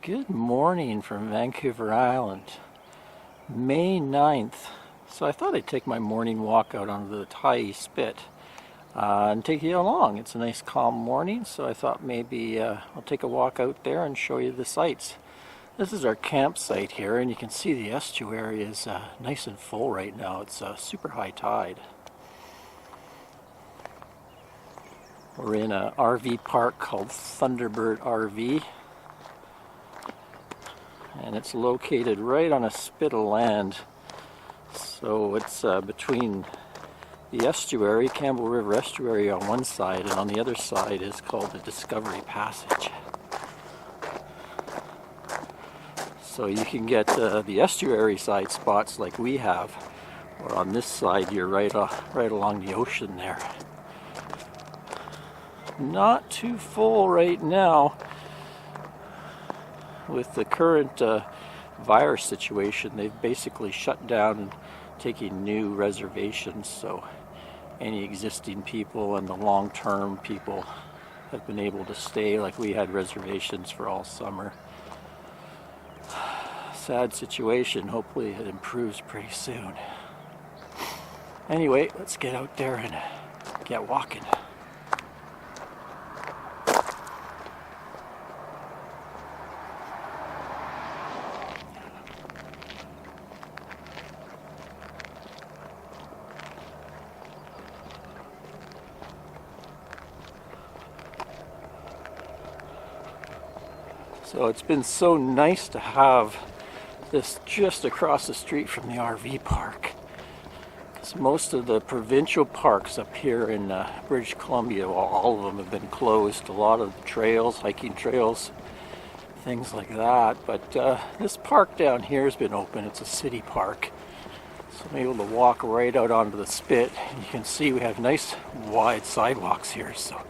Good morning from Vancouver Island, May 9th. So I thought I'd take my morning walk out onto the Tyee Spit and take you along. It's a nice calm morning, so I thought maybe I'll take a walk out there and show you the sights. This is our campsite here, and you can see the estuary is nice and full right now. It's super high tide. We're in an RV park called Thunderbird RV. And it's located right on a spit of land. So it's between the estuary, Campbell River Estuary on one side, and on the other side is called the Discovery Passage. So you can get the estuary side spots like we have, or on this side you're right along the ocean there. Not too full right now. With the current virus situation, they've basically shut down and taking new reservations, so any existing people and the long-term people have been able to stay. Like we had reservations for all summer. Sad situation. Hopefully it improves pretty soon. Anyway, let's get out there and get walking. So it's been so nice to have this just across the street from the RV park. Because most of the provincial parks up here in British Columbia, well, all of them have been closed. A lot of the trails, hiking trails, things like that. But this park down here has been open. It's a city park. So I'm able to walk right out onto the spit. And you can see we have nice wide sidewalks here. So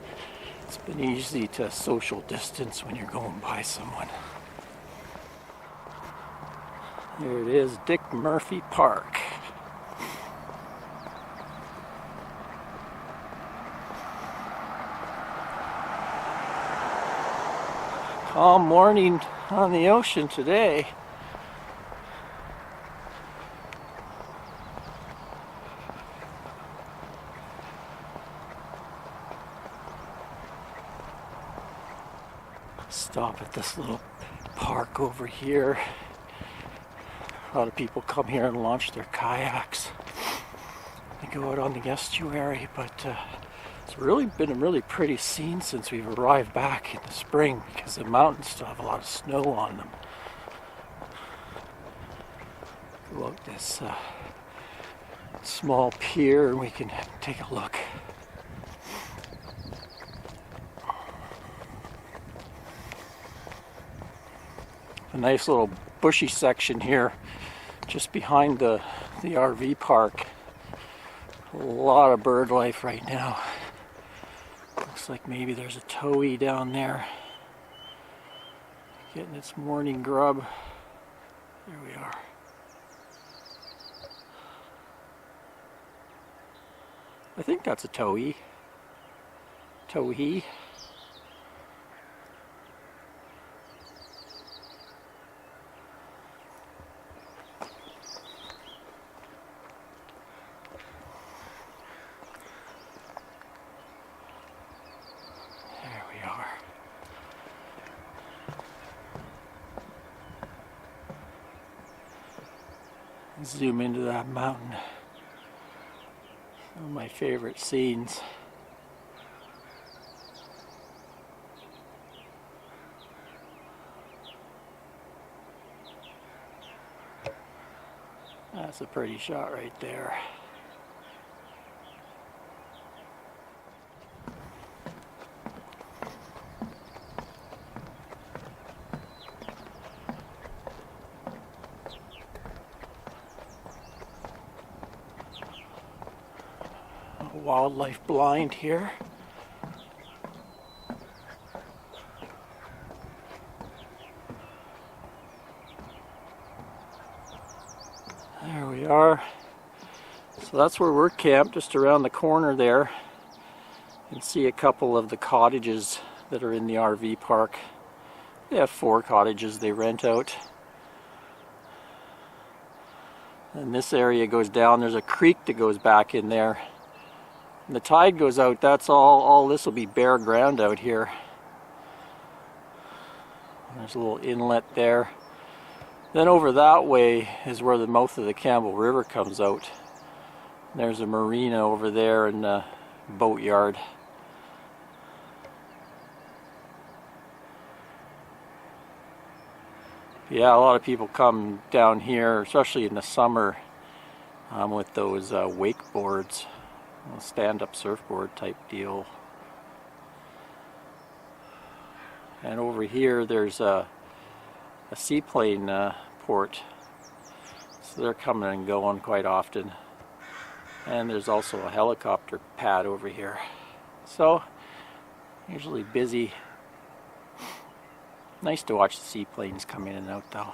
it's been easy to social distance when you're going by someone. There it is, Dick Murphy Park. Calm morning on the ocean today. Stop at this little park over here. A lot of people come here and launch their kayaks. They go out on the estuary, but it's really been a really pretty scene since we've arrived back in the spring because the mountains still have a lot of snow on them. Go out this small pier and we can take a look. A nice little bushy section here just behind the RV park. A lot of bird life right now. Looks like maybe there's a towhee down there getting its morning grub. There we are. I think that's a towhee. Towhee. Zoom into that mountain. One of my favorite scenes. That's a pretty shot right there. Wildlife blind here. There we are. So that's where we're camped, just around the corner there. You can see a couple of the cottages that are in the RV park They have 4 cottages they rent out. And this area goes down. There's a creek that goes back in there. And the tide goes out. That's all this will be bare ground out here. There's a little inlet there. Then over that way is where the mouth of the Campbell River comes out. There's a marina over there and a boatyard. Yeah, a lot of people come down here, especially in the summer, with those wakeboards, stand-up surfboard type deal. And over here there's a seaplane port, so they're coming and going quite often. And there's also a helicopter pad over here, so usually busy. Nice to watch the seaplanes come in and out though.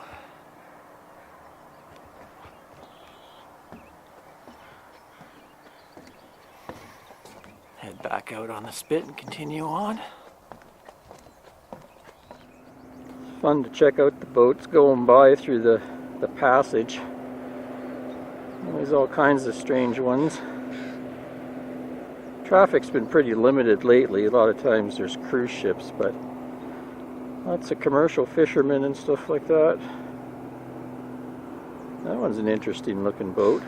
Head back out on the spit and continue on. Fun to check out the boats going by through the passage. There's all kinds of strange ones. Traffic's been pretty limited lately. A lot of times there's cruise ships, but lots of commercial fishermen and stuff like that. That one's an interesting looking boat.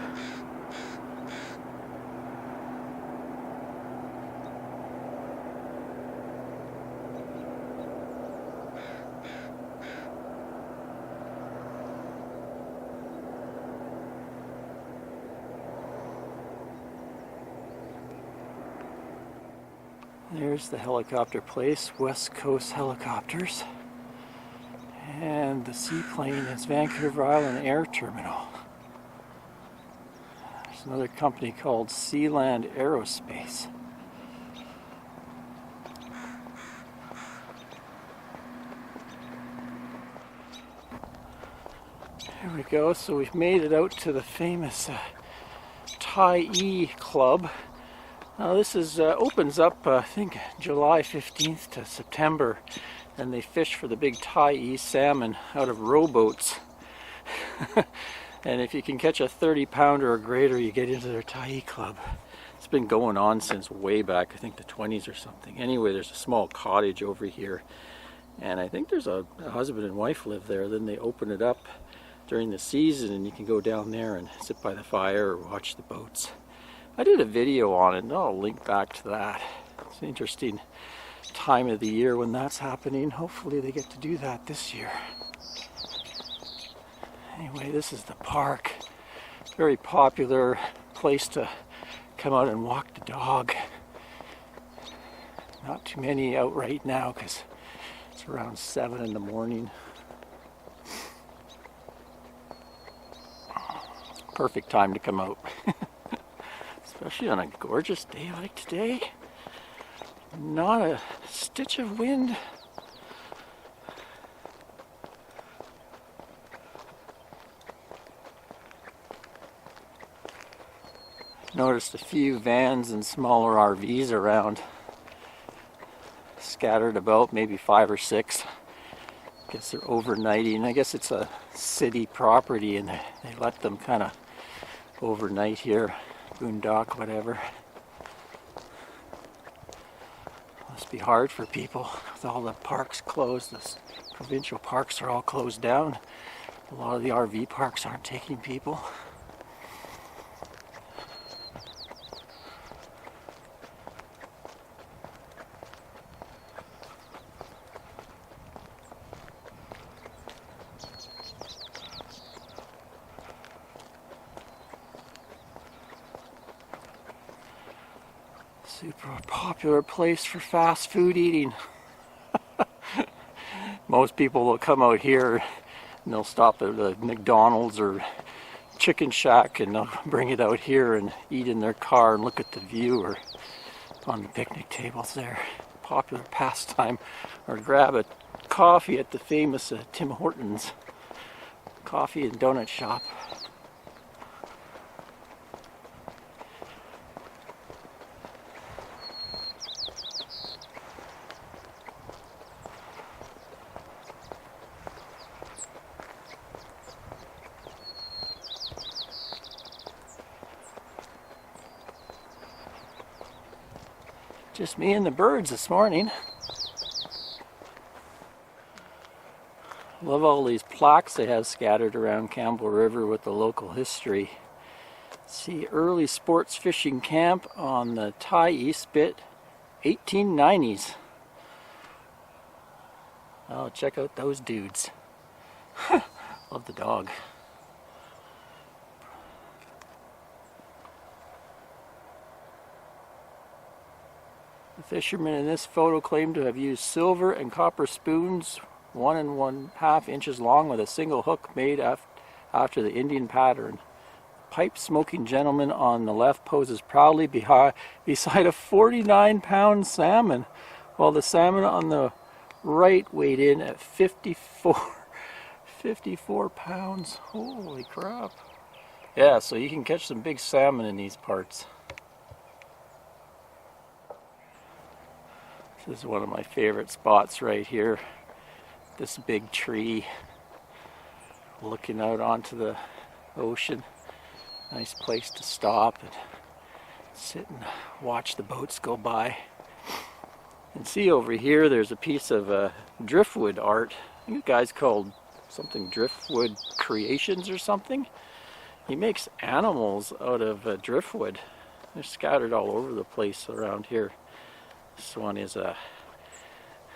There's the helicopter place, West Coast Helicopters. And the seaplane is Vancouver Island Air Terminal. There's another company called Sealand Aerospace. There we go, so we've made it out to the famous Taiji Club. Now this is opens up, I think, July 15th to September, and they fish for the big Tyee salmon out of rowboats. And if you can catch a 30-pounder or greater, you get into their Tyee Club. It's been going on since way back, I think the 20s or something. Anyway, there's a small cottage over here, and I think there's a husband and wife live there. Then they open it up during the season, and you can go down there and sit by the fire or watch the boats. I did a video on it, and I'll link back to that. It's an interesting time of the year when that's happening. Hopefully they get to do that this year. Anyway, this is the park. Very popular place to come out and walk the dog. Not too many out right now because it's around 7 in the morning. Perfect time to come out. Especially on a gorgeous day like today. Not a stitch of wind. Noticed a few vans and smaller RVs around. Scattered about, maybe 5 or 6. I guess they're overnighting. I guess it's a city property and they let them kind of overnight here. Boondock, whatever. Must be hard for people with all the parks closed. The provincial parks are all closed down. A lot of the RV parks aren't taking people. Super popular place for fast food eating. Most people will come out here and they'll stop at the McDonald's or Chicken Shack and they'll bring it out here and eat in their car and look at the view or on the picnic tables there. Popular pastime. Or grab a coffee at the famous Tim Hortons coffee and donut shop. Just me and the birds this morning. Love all these plaques they have scattered around Campbell River with the local history. See, early sports fishing camp on the Tyee Spit, 1890s. Oh, check out those dudes. Love the dog. The fishermen in this photo claim to have used silver and copper spoons 1 1/2 inches long with a single hook made after the Indian pattern. Pipe smoking gentleman on the left poses proudly beside a 49-pound salmon, while the salmon on the right weighed in at 54 pounds. Holy crap. Yeah, so you can catch some big salmon in these parts. This is one of my favorite spots right here. This big tree looking out onto the ocean. Nice place to stop and sit and watch the boats go by. And see over here there's a piece of driftwood art. I think the guy's called something Driftwood Creations or something. He makes animals out of driftwood. They're scattered all over the place around here. This one is a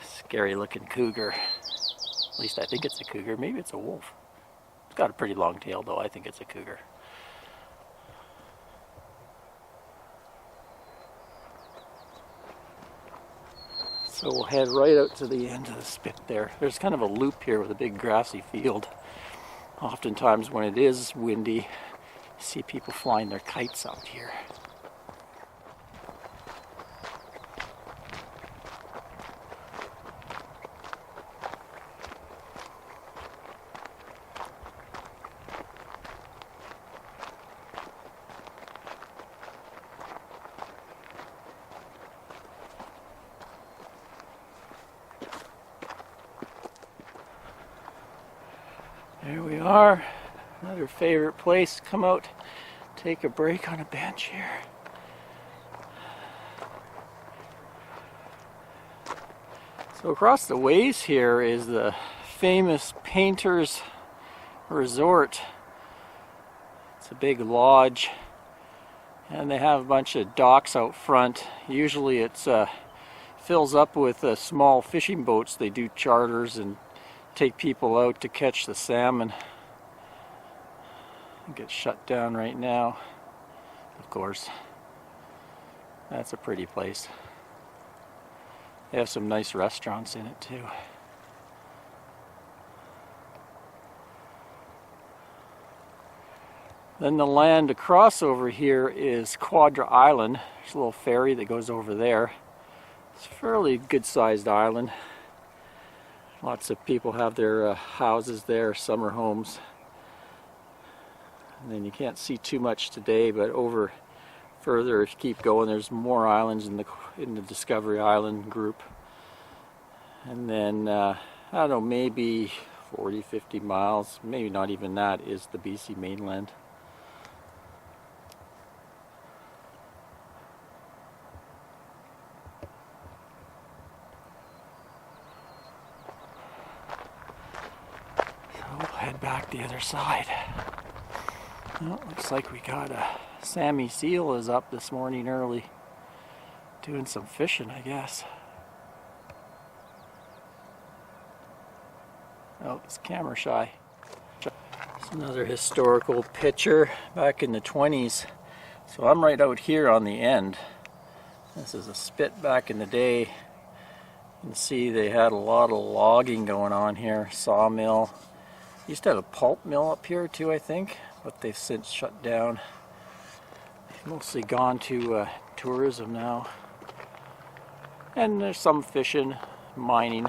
scary looking cougar. At least I think it's a cougar. Maybe it's a wolf. It's got a pretty long tail though. I think it's a cougar. So we'll head right out to the end of the spit there. There's kind of a loop here with a big grassy field. Oftentimes when it is windy, you see people flying their kites out here. There we are, another favorite place. Come out, take a break on a bench here. So across the ways here is the famous Painters Resort. It's a big lodge and they have a bunch of docks out front. Usually it's fills up with small fishing boats. They do charters and take people out to catch the salmon. It gets shut down right now, of course. That's a pretty place. They have some nice restaurants in it too. Then the land across over here is Quadra Island. There's a little ferry that goes over there. It's a fairly good-sized island. Lots of people have their houses there, summer homes. And then you can't see too much today, but over further, if you keep going, there's more islands in the Discovery Island group. And then, I don't know, maybe 40, 50 miles, maybe not even that, is the BC mainland. Head back the other side. Well, looks like we got a Sammy seal is up this morning early, doing some fishing, I guess. Oh, it's camera shy. It's another historical picture back in the 20s. So I'm right out here on the end. This is a spit back in the day. You can see they had a lot of logging going on here, sawmill. Used to have a pulp mill up here too, I think, but they've since shut down. They've mostly gone to tourism now. And there's some fishing, mining.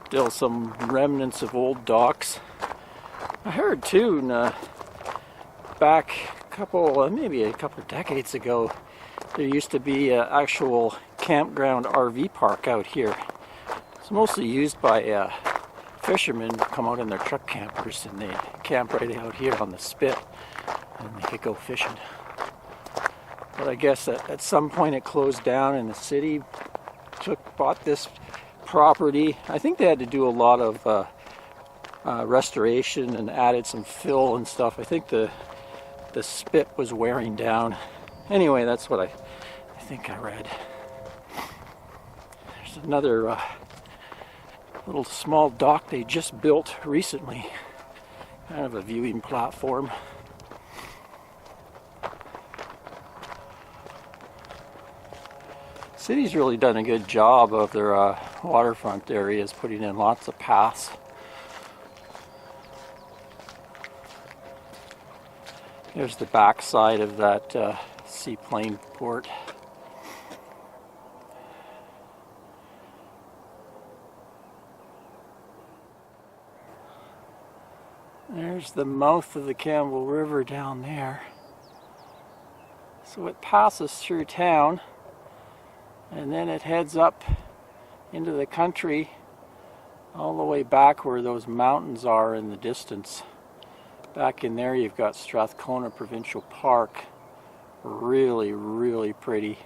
Still some remnants of old docks. I heard too, back maybe a couple decades ago, there used to be an actual campground RV park out here. It's mostly used by fishermen come out in their truck campers and they camp right out here on the spit and they could go fishing. But I guess at some point it closed down and the city bought this property. I think they had to do a lot of restoration and added some fill and stuff. I think the spit was wearing down. Anyway, that's what I think I read. There's another little small dock they just built recently. Kind of a viewing platform. City's really done a good job of their waterfront areas, putting in lots of paths. Here's the back side of that seaplane port. There's the mouth of the Campbell River down there. So it passes through town and then it heads up into the country all the way back where those mountains are in the distance. Back in there you've got Strathcona Provincial Park. Really, really pretty.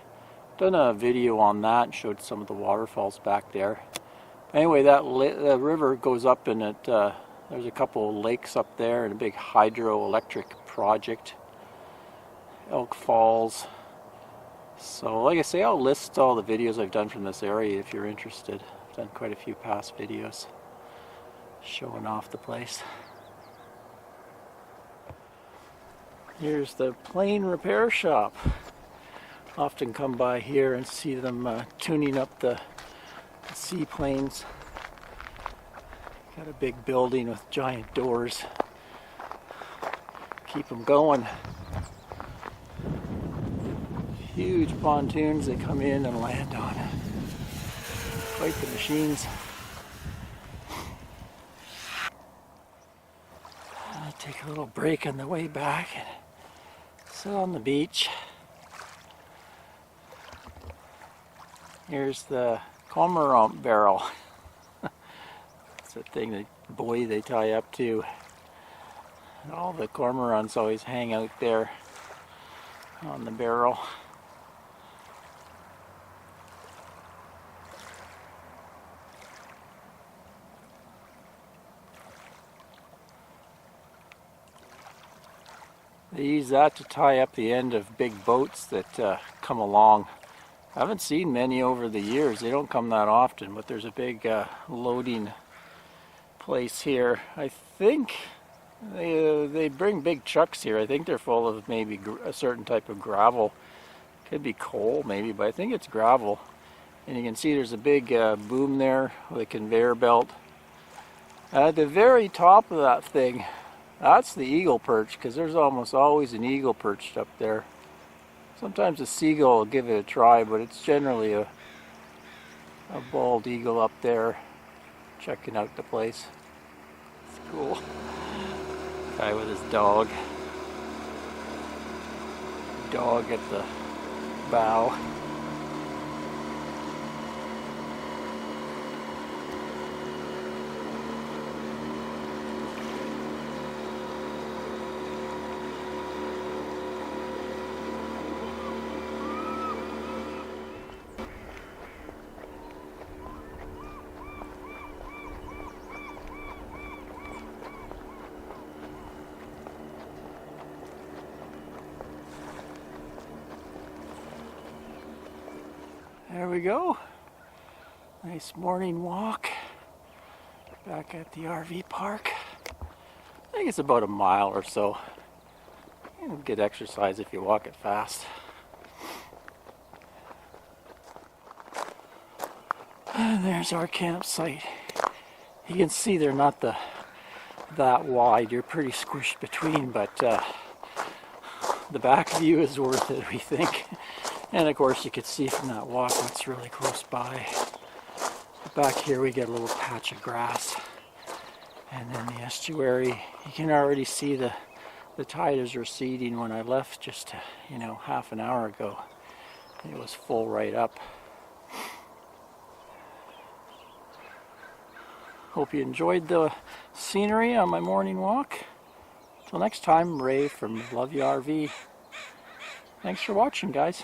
Done a video on that and showed some of the waterfalls back there. Anyway, the river goes up and there's a couple of lakes up there and a big hydroelectric project. Elk Falls. So like I say, I'll list all the videos I've done from this area if you're interested. I've done quite a few past videos showing off the place. Here's the plane repair shop. Often come by here and see them tuning up the seaplanes. Got a big building with giant doors. Keep them going. Huge pontoons that come in and land on. Quite the machines. I'll take a little break on the way back and sit on the beach. Here's the cormorant barrel. It's a thing that buoy they tie up to. And all the cormorants always hang out there on the barrel. They use that to tie up the end of big boats that come along. I haven't seen many over the years. They don't come that often, but there's a big loading place here. I think they bring big trucks here. I think they're full of maybe a certain type of gravel. Could be coal maybe, but I think it's gravel. And you can see there's a big boom there with a conveyor belt. At the very top of that thing, that's the eagle perch, because there's almost always an eagle perched up there. Sometimes a seagull will give it a try, but it's generally a bald eagle up there checking out the place. It's cool. Guy with his dog. Dog at the bow. There we go. Nice morning walk back at the RV park. I think it's about a mile or so. You'll get exercise if you walk it fast. And there's our campsite. You can see they're not that wide. You're pretty squished between, but the back view is worth it, we think. And of course you could see from that walk that's really close by. Back here we get a little patch of grass. And then the estuary. You can already see the tide is receding. When I left just half an hour ago, it was full right up. Hope you enjoyed the scenery on my morning walk. Till next time, Ray from Love You RV. Thanks for watching, guys.